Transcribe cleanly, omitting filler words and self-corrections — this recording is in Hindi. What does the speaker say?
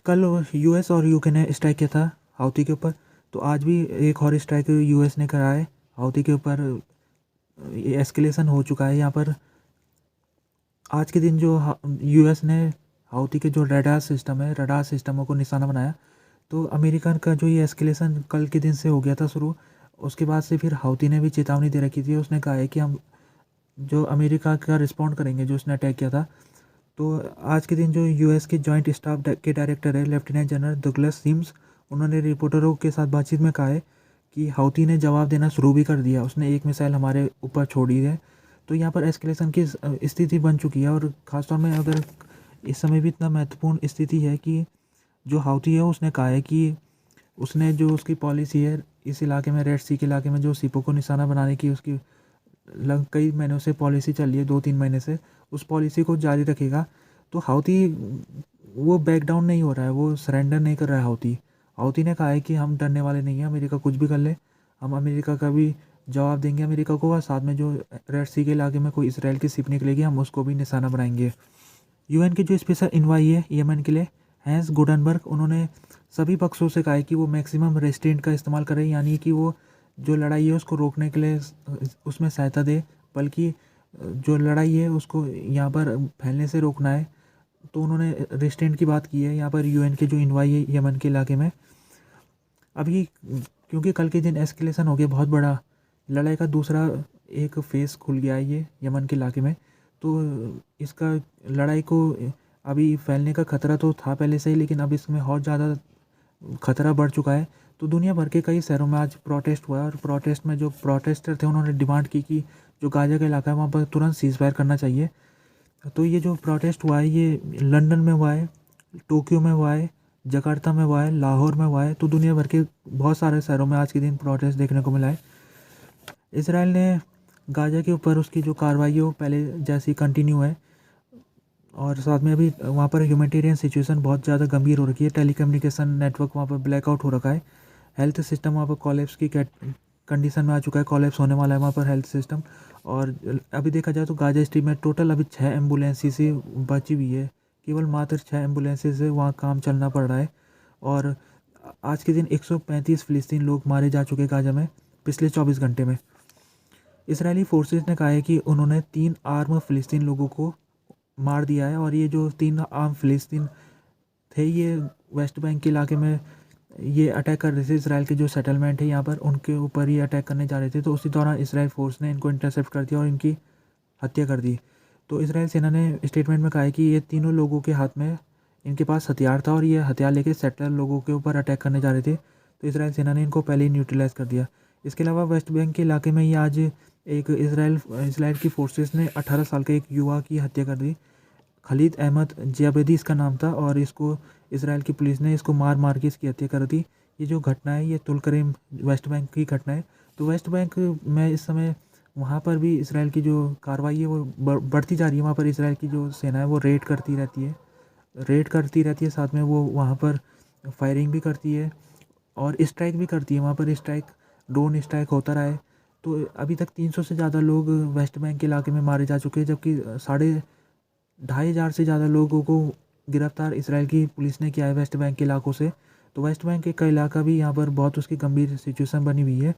कल यूएस और यूके ने स्ट्राइक किया था हाउती के ऊपर, तो आज भी एक और स्ट्राइक यूएस ने करा है हाउती के ऊपर। ये एस्केलेशन हो चुका है यहाँ पर। आज के दिन जो यूएस ने हाउती के जो रडार सिस्टम है, रडार सिस्टमों को निशाना बनाया। तो अमेरिका का जो ये एस्केलेशन कल के दिन से हो गया था शुरू, उसके बाद से फिर हाउती ने भी चेतावनी दे रखी थी। उसने कहा है कि हम जो अमेरिका का रिस्पॉन्ड करेंगे जो उसने अटैक किया था। तो आज के दिन जो यूएस के जॉइंट स्टाफ के डायरेक्टर है लेफ्टिनेंट जनरल डगलस सिम्स, उन्होंने रिपोर्टरों के साथ बातचीत में कहा है कि हाउती ने जवाब देना शुरू भी कर दिया, उसने एक मिसाइल हमारे ऊपर छोड़ी है। तो यहाँ पर एस्केलेशन की स्थिति बन चुकी है। और ख़ासतौर में अगर इस समय भी इतना महत्वपूर्ण स्थिति है कि जो हाउती है उसने कहा है कि उसने जो उसकी पॉलिसी है इस इलाके में, रेड सी के इलाके में, जो सिपों को निशाना बनाने की उसकी लग कई महीनों से पॉलिसी चल रही है, 2-3 महीने से, उस पॉलिसी को जारी रखेगा। तो हाउती वो बैक डाउन नहीं हो रहा है, वो सरेंडर नहीं कर रहा है हाउती। हाउती ने कहा है कि हम डरने वाले नहीं हैं, अमेरिका कुछ भी कर ले, हम अमेरिका का भी जवाब देंगे अमेरिका को, और साथ में जो रेड सी के इलाके में कोई इसराइल की शिप निकलेगी हम उसको भी निशाना बनाएंगे। यूएन के जो स्पेशल इन्वाई है यमन के लिए, हैंस गुडनबर्ग, उन्होंने सभी पक्षों से कहा है कि वो मैक्सिमम रेस्ट्रेंट का इस्तेमाल करें, यानी कि वो जो लड़ाई है उसको रोकने के लिए उसमें सहायता दे, बल्कि जो लड़ाई है उसको यहाँ पर फैलने से रोकना है। तो उन्होंने रेस्ट्रेंट की बात की है यहाँ पर यूएन के जो इन्वाई है यमन के इलाके में। अभी क्योंकि कल के दिन एस्केलेशन हो गया बहुत बड़ा, लड़ाई का दूसरा एक फेस खुल गया है ये यमन के इलाके में। तो इसका लड़ाई को अभी फैलने का खतरा तो था पहले से ही, लेकिन अब इसमें और ज़्यादा खतरा बढ़ चुका है। तो दुनिया भर के कई शहरों में आज प्रोटेस्ट हुआ है, और प्रोटेस्ट में जो प्रोटेस्टर थे उन्होंने डिमांड की कि जो गाजा का इलाका है वहाँ पर तुरंत सीज़ फायर करना चाहिए। तो ये जो प्रोटेस्ट हुआ है ये लंदन में हुआ है, टोक्यो में हुआ है, जकार्ता में हुआ है, लाहौर में हुआ है। तो दुनिया भर के बहुत सारे शहरों में आज के दिन प्रोटेस्ट देखने को मिला है। इसराइल ने गाजा के ऊपर उसकी जो कार्रवाई है वो पहले जैसी कंटिन्यू है, और साथ में अभी वहाँ पर ह्यूमैनिटेरियन सिचुएशन बहुत ज़्यादा गंभीर हो रखी है। टेलीकम्युनिकेशन नेटवर्क वहाँ पर ब्लैकआउट हो रखा है, हेल्थ सिस्टम वहाँ पर कोलैप्स की कंडीशन में आ चुका है, कोलैप्स होने वाला है वहाँ पर हेल्थ सिस्टम। और अभी देखा जाए तो गाजा स्ट्रिप में टोटल अभी 6 एम्बुलेंस से बची हुई है, केवल मात्र 6 एम्बुलेंस से वहाँ काम चलना पड़ रहा है। और आज के दिन 135 फ़िलिस्तीन लोग मारे जा चुके गाजा में पिछले 24 घंटे में। इसराइली फोर्सेस ने कहा है कि उन्होंने 3 आर्म फ़िलिस्तीन लोगों को मार दिया है, और ये जो 3 आर्म फ़िलिस्तीन थे ये वेस्ट बैंक के इलाके में ये अटैक कर रहे थे। इसराइल के जो सेटलमेंट है यहाँ पर उनके ऊपर ये अटैक करने जा रहे थे। तो उसी दौरान इसराइल फोर्स ने इनको इंटरसेप्ट कर दिया और इनकी हत्या कर दी। तो इसराइल सेना ने स्टेटमेंट में कहा है कि ये तीनों लोगों के हाथ में इनके पास हथियार था, और ये हथियार लेके सेटलर लोगों के ऊपर अटैक करने जा रहे थे। तो इसराइल सेना ने इनको पहले ही न्यूट्रलाइज़ कर दिया। इसके अलावा वेस्ट बैंक के इलाके में ही आज एक इसराइल की फोर्सेस ने 18 साल के एक युवा की हत्या कर दी। खलीद अहमद जियाबेदी इसका नाम था, और इसको इसराइल की पुलिस ने इसको मार मार के इसकी हत्या कर दी। ये जो घटना है ये तुलकरीम वेस्ट बैंक की घटना है। तो वेस्ट बैंक में इस समय वहाँ पर भी इसराइल की जो कार्रवाई है वो बढ़ती जा रही है। वहाँ पर इसराइल की जो सेना है वो रेड करती रहती है, साथ में वो वहाँ पर फायरिंग भी करती है और स्ट्राइक भी करती है। वहाँ पर ड्रोन स्ट्राइक होता रहा है। तो अभी तक 300 से ज़्यादा लोग वेस्ट बैंक के इलाके में मारे जा चुके हैं, जबकि 2,500 से ज़्यादा लोगों को गिरफ्तार इसराइल की पुलिस ने किया है वेस्ट बैंक के इलाकों से। तो वेस्ट बैंक का इलाका भी यहाँ पर बहुत उसकी गंभीर सिचुएशन बनी हुई है।